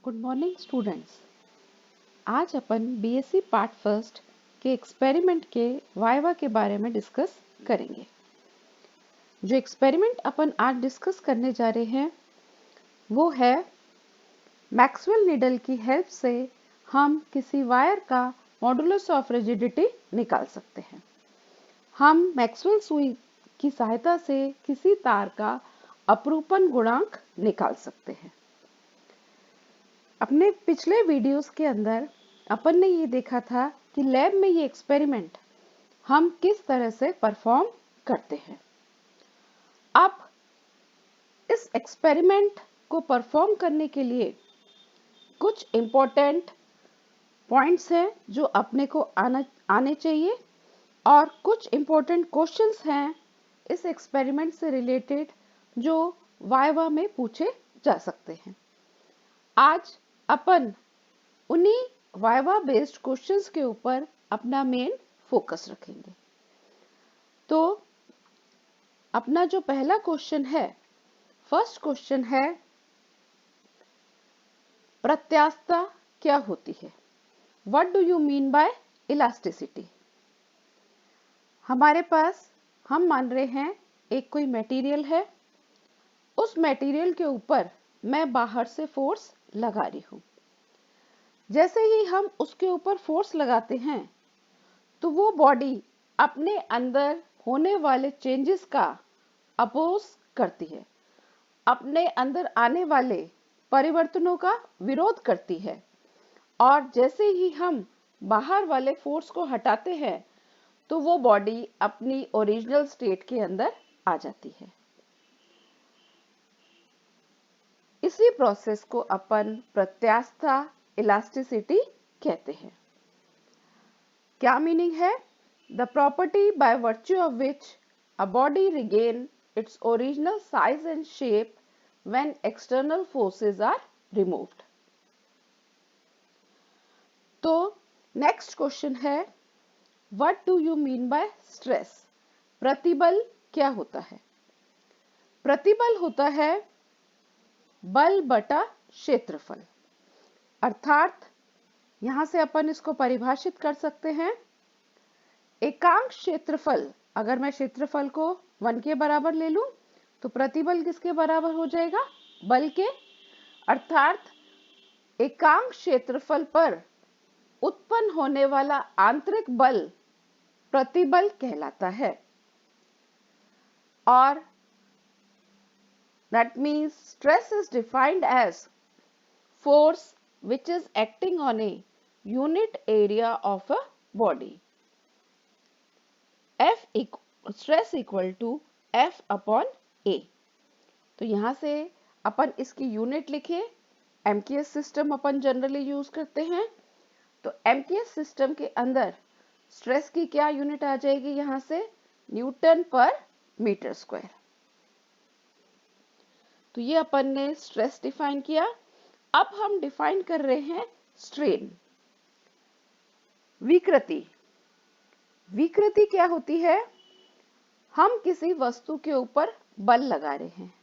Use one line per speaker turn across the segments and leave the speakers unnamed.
Good morning students. आज अपन BSc part first के experiment के वाइवा के बारे में डिस्कस करेंगे। जो एक्सपेरिमेंट अपन आज डिस्कस करने जा रहे हैं वो है मैक्सवेल नीडल की हेल्प से हम किसी वायर का मॉडुलस ऑफ रिजिडिटी निकाल सकते हैं। हम मैक्सवेल सुई की सहायता से किसी तार का अपरूपण गुणांक निकाल सकते हैं। अपने पिछले वीडियोस के अंदर अपन ने ये देखा था कि लैब में ये एक्सपेरिमेंट हम किस तरह से परफॉर्म करते हैं। अब इस एक्सपेरिमेंट को परफॉर्म करने के लिए कुछ इम्पोर्टेंट पॉइंट्स हैं जो अपने को आने चाहिए और कुछ इम्पोर्टेंट क्वेश्चंस हैं इस एक्सपेरिमेंट से रिलेटेड जो वाइवा में पूछे जा सकते हैं। आज अपन उन्हीं वाइवा बेस्ड क्वेश्चंस के ऊपर अपना मेन फोकस रखेंगे। तो अपना जो पहला क्वेश्चन है, फर्स्ट क्वेश्चन है, प्रत्यास्थता क्या होती है? What do you mean bye elasticity? हमारे पास हम मान रहे हैं एक कोई मटेरियल है, उस मटेरियल के ऊपर मैं बाहर से फोर्स लगा रही हूं। जैसे ही हम उसके ऊपर फोर्स लगाते हैं तो वो बॉडी अपने अंदर होने वाले चेंजेस का अपोज करती है, अपने अंदर आने वाले परिवर्तनों का विरोध करती है, और जैसे ही हम बाहर वाले फोर्स को हटाते हैं तो वो बॉडी अपनी ओरिजिनल स्टेट के अंदर आ जाती है। इसी प्रोसेस को अपन प्रत्यास्थता इलास्टिसिटी कहते हैं। क्या मीनिंग है? The property by virtue of which a body regain its original size and shape when external forces are removed. तो नेक्स्ट क्वेश्चन है, what do you mean by stress? प्रतिबल क्या होता है? प्रतिबल होता है बल बटा क्षेत्रफल, अर्थात यहां से अपन इसको परिभाषित कर सकते हैं, एकांक क्षेत्रफल। अगर मैं क्षेत्रफल को 1 के बराबर ले लूं तो प्रतिबल किसके बराबर हो जाएगा? बल के। अर्थात एकांक क्षेत्रफल पर उत्पन्न होने वाला आंतरिक बल प्रतिबल कहलाता है। और that means stress is defined as force which is acting on a unit area of a body. Stress equal to F upon A। तो यहां से अपन इसकी यूनिट लिखे, एमकेएस सिस्टम अपन जनरली यूज करते हैं, तो एमकेएस सिस्टम के अंदर स्ट्रेस की क्या यूनिट आ जाएगी? यहां से न्यूटन पर मीटर स्क्वायर। तो ये अपन ने स्ट्रेस डिफाइन किया। अब हम डिफाइन कर रहे हैं स्ट्रेन। विकृति। विकृति क्या होती है? हम किसी वस्तु के ऊपर बल लगा रहे हैं,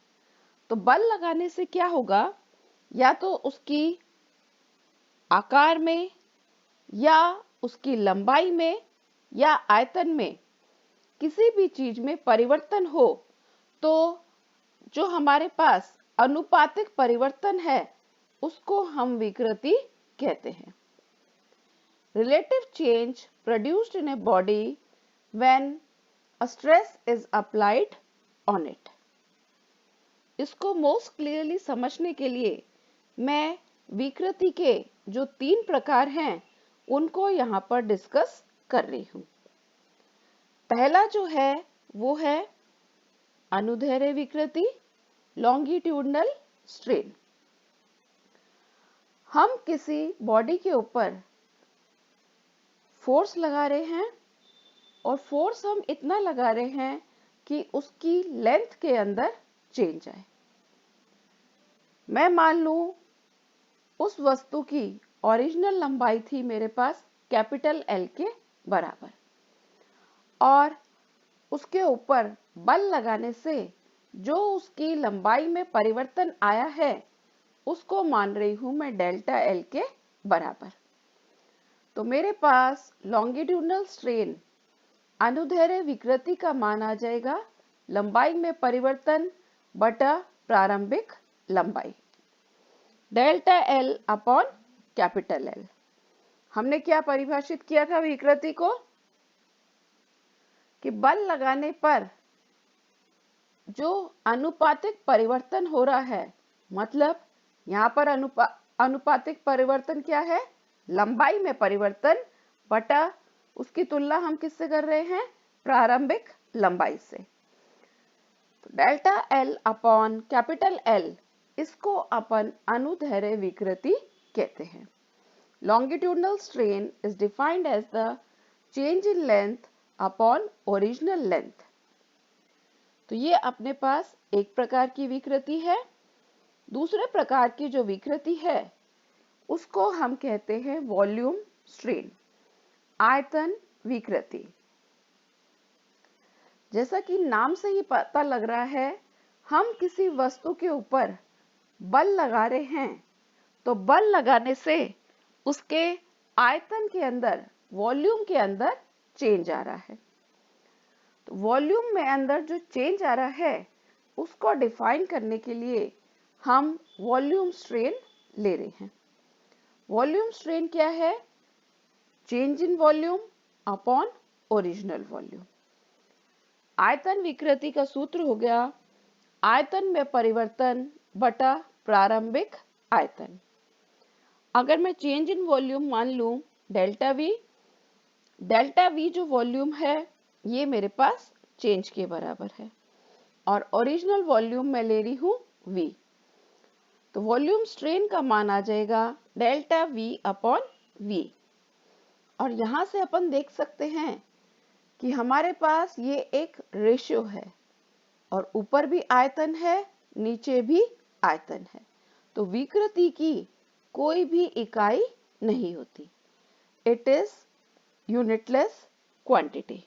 तो बल लगाने से क्या होगा? या तो उसकी आकार में या उसकी लंबाई में या आयतन में किसी भी चीज में परिवर्तन हो तो जो हमारे पास अनुपातिक परिवर्तन है उसको हम विकृति कहते हैं। Relative change produced in a body when a stress is applied on it। इसको मोस्ट क्लियरली समझने के लिए मैं विकृति के जो 3 प्रकार हैं उनको यहाँ पर डिस्कस कर रही हूँ। पहला जो है वो है अनुदैर्ध्य विकृति, लॉन्गिट्यूडनल स्ट्रेन। हम किसी बॉडी के ऊपर फोर्स लगा रहे हैं और फोर्स हम इतना लगा रहे हैं कि उसकी लेंथ के अंदर चेंज आए। मैं मान लूं उस वस्तु की ओरिजिनल लंबाई थी मेरे पास कैपिटल एल के बराबर, और उसके ऊपर बल लगाने से जो उसकी लंबाई में परिवर्तन आया है उसको मान रही हूं मैं डेल्टा एल के बराबर। तो मेरे पास लॉन्गिट्यूडनल स्ट्रेन अनुदैर्ध्य विकृति का मान आ जाएगा लंबाई में परिवर्तन बटा प्रारंभिक लंबाई, delta L upon capital L. हमने क्या परिभाषित किया था विकृति को कि बल लगाने पर जो अनुपातिक परिवर्तन हो रहा है, मतलब यहाँ पर अनुपातिक परिवर्तन क्या है, लंबाई में परिवर्तन बटा उसकी तुलना हम किससे कर रहे हैं, प्रारंभिक लंबाई से। तो delta L upon capital L, इसको अपन अनुदैर्ध्य विकृति कहते हैं। Longitudinal strain is defined as the change in length upon original length. तो ये अपने पास एक प्रकार की विकृति है। दूसरे प्रकार की जो विकृति है उसको हम कहते हैं वॉल्यूम स्ट्रेन, आयतन विकृति। जैसा कि नाम से ही पता लग रहा है, हम किसी वस्तु के ऊपर बल लगा रहे हैं, तो बल लगाने से उसके आयतन के अंदर, वॉल्यूम के अंदर चेंज आ रहा है। तो वॉल्यूम में अंदर जो चेंज आ रहा है उसको डिफाइन करने के लिए हम वॉल्यूम स्ट्रेन ले रहे हैं। वॉल्यूम स्ट्रेन क्या है, change in volume upon original volume. आयतन विकृति का सूत्र हो गया आयतन में परिवर्तन बटा प्रारंभिक आयतन। अगर मैं चेंज इन वॉल्यूम मान लूं डेल्टा वी जो वॉल्यूम है ये मेरे पास चेंज के बराबर है, और ओरिजिनल वॉल्यूम मैं ले रही हूं वी। तो वॉल्यूम स्ट्रेन का मान आ जाएगा डेल्टा वी अपॉन वी। और यहां से अपन देख सकते हैं कि हमारे पास ये एक रेशियो है, और ऊपर भी आयतन है, नीचे भी आयतन है। तो विकृति की कोई भी इकाई नहीं होती, इट इज यूनिटलेस क्वांटिटी।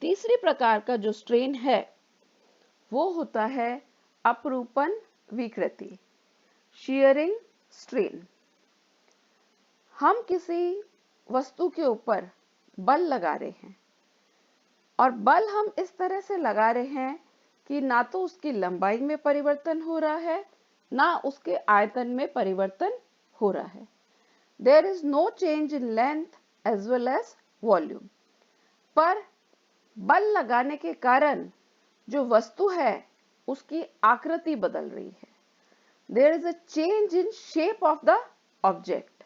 तीसरी प्रकार का जो स्ट्रेन है वो होता है अपरूपण विकृति, शीयरिंग स्ट्रेन। हम किसी वस्तु के ऊपर बल लगा रहे हैं, और बल हम इस तरह से लगा रहे हैं कि ना तो उसकी लंबाई में परिवर्तन हो रहा है, ना उसके आयतन में परिवर्तन हो रहा है। There is no change in length as well as volume. पर बल लगाने के कारण जो वस्तु है उसकी आकृति बदल रही है। There is a change in shape of the object.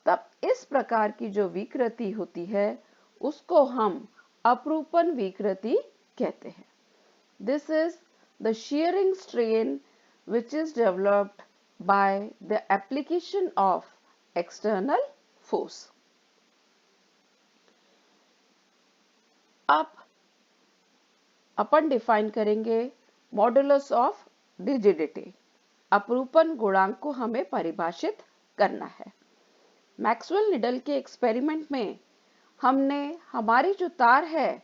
तब इस प्रकार की जो विकृति होती है उसको हम अपरूपण विकृति कहते हैं। This is the shearing strain which is developed by the application of external force. अब अपन डिफाइन करेंगे मॉडुलस ऑफ रिजिडिटी। अपरूपण गुणांक को हमें परिभाषित करना है। मैक्सवेल निडल के एक्सपेरिमेंट में हमने हमारी जो तार है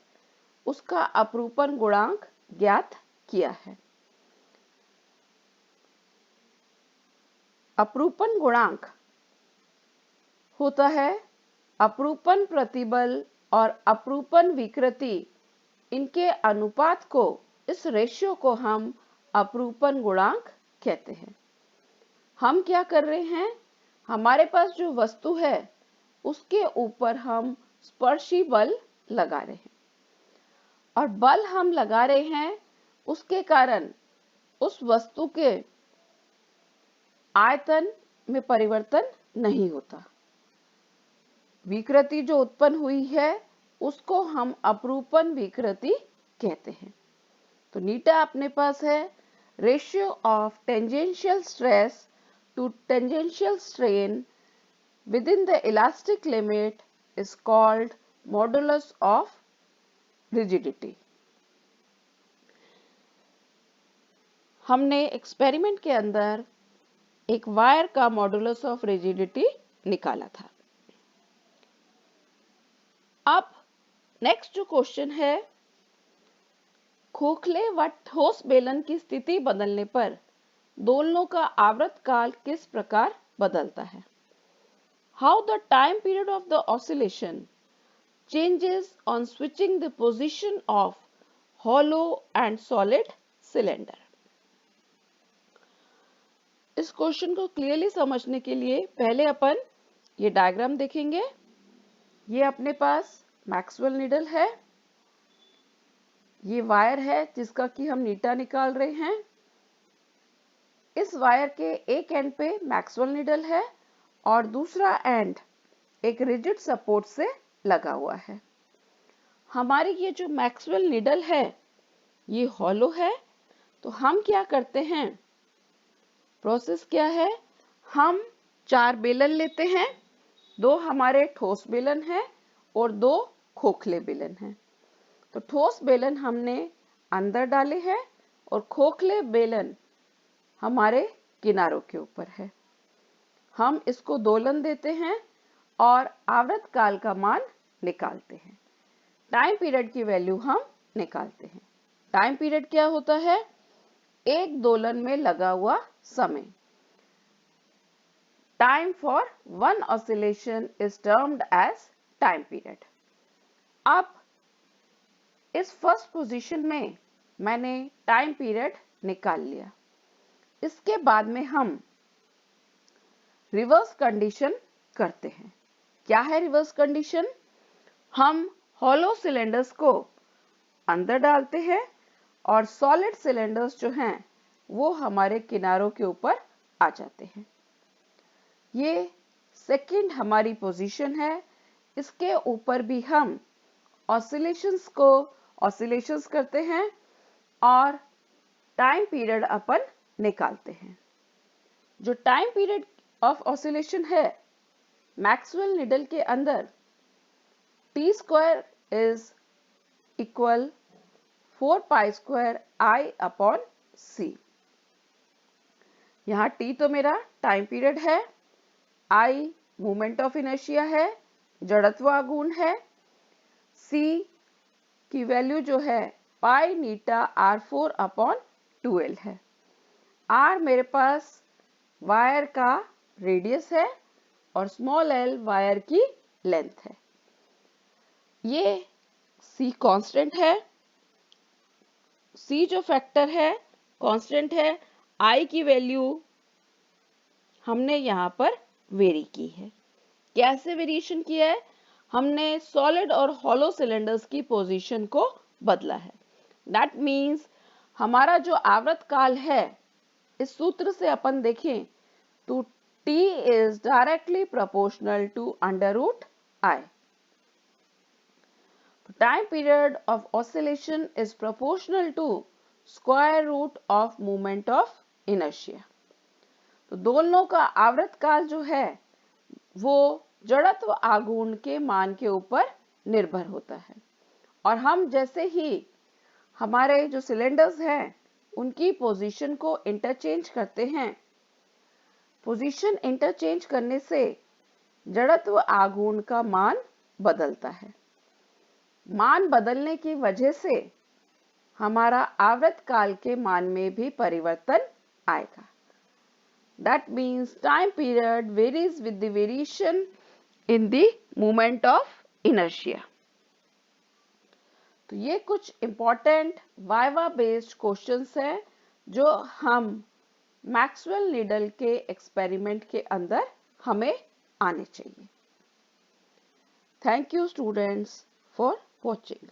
उसका अपरूपण गुणांक ज्ञात किया है। अपरूपण गुणांक होता है अपरूपण प्रतिबल और अपरूपण विकृति, इनके अनुपात को, इस रेशियो को हम अपरूपण गुणांक कहते हैं। हम क्या कर रहे हैं, हमारे पास जो वस्तु है उसके ऊपर हम स्पर्शी बल लगा रहे हैं, और बल हम लगा रहे हैं उसके कारण उस वस्तु के आयतन में परिवर्तन नहीं होता। विकृति जो उत्पन्न हुई है उसको हम अपरूपण विकृति कहते हैं। तो नीटा अपने पास है ratio of tangential stress to tangential strain within the elastic limit is called modulus of rigidity. हमने एक्सपेरिमेंट के अंदर एक वायर का मॉडुलस ऑफ रिजिडिटी निकाला था। अब नेक्स्ट जो क्वेश्चन है, खोखले व ठोस बेलन की स्थिति बदलने पर दोलनों का आवर्त काल किस प्रकार बदलता है। How the time period of the oscillation changes on switching the position of hollow and solid cylinder. इस क्वेश्चन को क्लियरली समझने के लिए पहले अपन ये डायग्राम देखेंगे। ये अपने पास मैक्सवेल नीडल है, ये वायर है जिसका कि हम नीटा निकाल रहे हैं। इस वायर के एक एंड पे मैक्सवेल नीडल है और दूसरा एंड एक रिजिड सपोर्ट से लगा हुआ है। हमारी ये जो मैक्सवेल नीडल है ये हॉलो है, तो हम क्या करते हैं, प्रोसेस क्या है, हम 4 बेलन लेते हैं, 2 हमारे ठोस बेलन हैं और 2 खोखले बेलन हैं। तो ठोस बेलन हमने अंदर डाले हैं और खोखले बेलन हमारे किनारों के ऊपर है। हम इसको दोलन देते हैं और आवर्त काल का मान निकालते हैं। टाइम पीरियड की वैल्यू हम निकालते हैं। टाइम पीरियड क्या होता है, एक दोलन में लगा हुआ समय। Time for one oscillation is termed as time period. अब इस फर्स्ट पोजीशन में मैंने टाइम पीरियड निकाल लिया। इसके बाद में हम रिवर्स कंडीशन करते हैं। क्या है रिवर्स कंडीशन, हम हॉलो सिलेंडर्स को अंदर डालते हैं और सॉलिड सिलेंडर्स जो हैं वो हमारे किनारों के ऊपर आ जाते हैं। ये सेकंड हमारी पोजीशन है। इसके ऊपर भी हम ऑसिलेशंस करते हैं और टाइम पीरियड अपन निकालते हैं। जो टाइम पीरियड ऑफ ऑसिलेशन है मैक्सवेल नीडल के अंदर, T square is equal 4 pi square I upon C. यहाँ टी तो मेरा टाइम पीरियड है, आई मोमेंट ऑफ इनर्शिया है, जड़त्व आघूर्ण है, सी की वैल्यू जो है पाई नीटा R4 अपॉन 2L है। R मेरे पास वायर का रेडियस है और स्मॉल l वायर की लेंथ है। ये C कांस्टेंट है, C जो फैक्टर है कांस्टेंट है, I की वैल्यू हमने यहाँ पर वेरी की है। कैसे वेरिएशन किया है, हमने सॉलिड और हॉलो सिलेंडर्स की पोजीशन को बदला है। दैट मीन्स हमारा जो आवर्त काल है, इस सूत्र से अपन देखें तो T is directly proportional to under root I. Time period of oscillation is proportional to square root of moment of inertia. तो दोलनों का आवर्त काल जो है वो जड़त्व आघूर्ण के मान के ऊपर निर्भर होता है और हम जैसे ही हमारे जो सिलेंडर्स हैं उनकी पोजीशन को इंटरचेंज करते हैं, पोजीशन इंटरचेंज करने से जड़त्व आघूर्ण का मान बदलता है। मान बदलने की वजह से हमारा आवर्त काल के मान में भी परिवर्तन आएगा। That means time period varies with the variation in the moment of inertia. तो ये कुछ important वाइवा बेस्ड क्वेश्चंस हैं जो हम मैक्सवेल नीडल के एक्सपेरिमेंट के अंदर हमें आने चाहिए। Thank you students for watching.